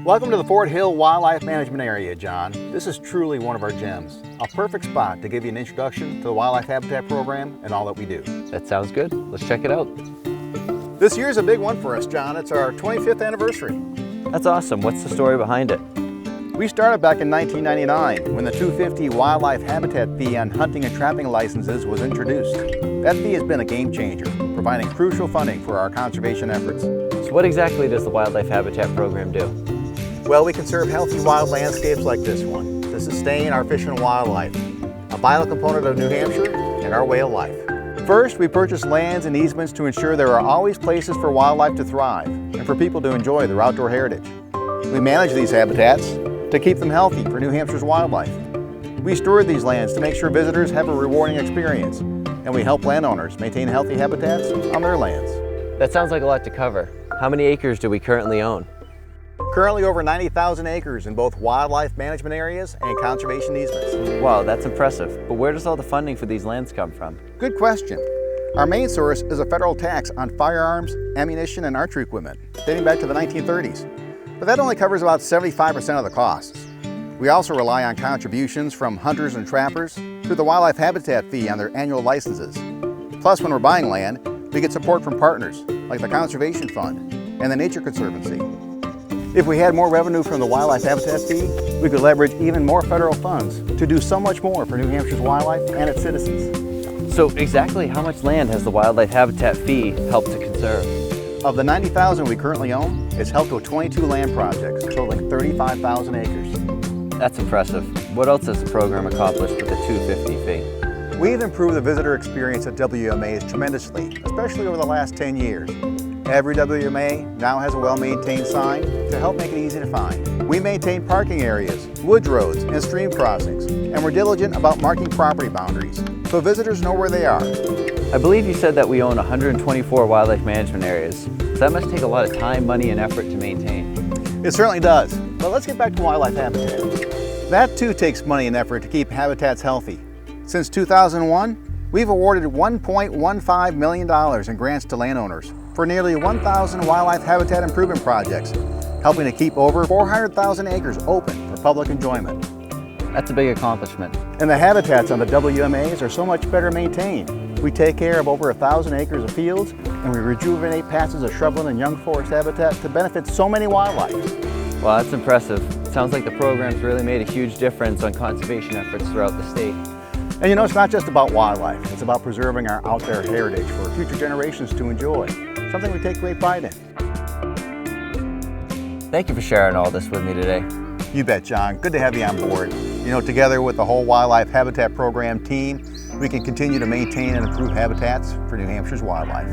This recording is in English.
Welcome to the Fort Hill Wildlife Management Area, John. This is truly one of our gems. A perfect spot to give you an introduction to the Wildlife Habitat Program and all that we do. That sounds good. Let's check it out. This year's a big one for us, John. It's our 25th anniversary. That's awesome. What's the story behind it? We started back in 1999 when the $250 wildlife habitat fee on hunting and trapping licenses was introduced. That fee has been a game changer, providing crucial funding for our conservation efforts. So what exactly does the Wildlife Habitat Program do? Well, we conserve healthy wild landscapes like this one to sustain our fish and wildlife, a vital component of New Hampshire and our way of life. First, we purchase lands and easements to ensure there are always places for wildlife to thrive and for people to enjoy their outdoor heritage. We manage these habitats to keep them healthy for New Hampshire's wildlife. We steward these lands to make sure visitors have a rewarding experience, and we help landowners maintain healthy habitats on their lands. That sounds like a lot to cover. How many acres do we currently own? Currently over 90,000 acres in both wildlife management areas and conservation easements. Wow, that's impressive. But where does all the funding for these lands come from? Good question. Our main source is a federal tax on firearms, ammunition, and archery equipment, dating back to the 1930s. But that only covers about 75% of the costs. We also rely on contributions from hunters and trappers through the Wildlife Habitat fee on their annual licenses. Plus, when we're buying land, we get support from partners like the Conservation Fund and the Nature Conservancy. If we had more revenue from the Wildlife Habitat fee, we could leverage even more federal funds to do so much more for New Hampshire's wildlife and its citizens. So exactly how much land has the Wildlife Habitat fee helped to conserve? Of the 90,000 we currently own, it's helped with 22 land projects totaling 35,000 acres. That's impressive. What else has the program accomplished with the $250 fee? We've improved the visitor experience at WMAs tremendously, especially over the last 10 years. Every WMA now has a well-maintained sign to help make it easy to find. We maintain parking areas, woods roads, and stream crossings, and we're diligent about marking property boundaries so visitors know where they are. I believe you said that we own 124 wildlife management areas. So that must take a lot of time, money, and effort to maintain. It certainly does. But let's get back to wildlife habitat. That too takes money and effort to keep habitats healthy. Since 2001, we've awarded $1.15 million in grants to landowners for nearly 1,000 wildlife habitat improvement projects, helping to keep over 400,000 acres open for public enjoyment. That's a big accomplishment. And the habitats on the WMAs are so much better maintained. We take care of over 1,000 acres of fields, and we rejuvenate patches of shrubland and young forest habitat to benefit so many wildlife. Wow, that's impressive. Sounds like the program's really made a huge difference on conservation efforts throughout the state. And you know, it's not just about wildlife. It's about preserving our out there heritage for future generations to enjoy, something we take great pride in. Thank you for sharing all this with me today. You bet, John. Good to have you on board. You know, together with the whole Wildlife Habitat Program team, we can continue to maintain and improve habitats for New Hampshire's wildlife.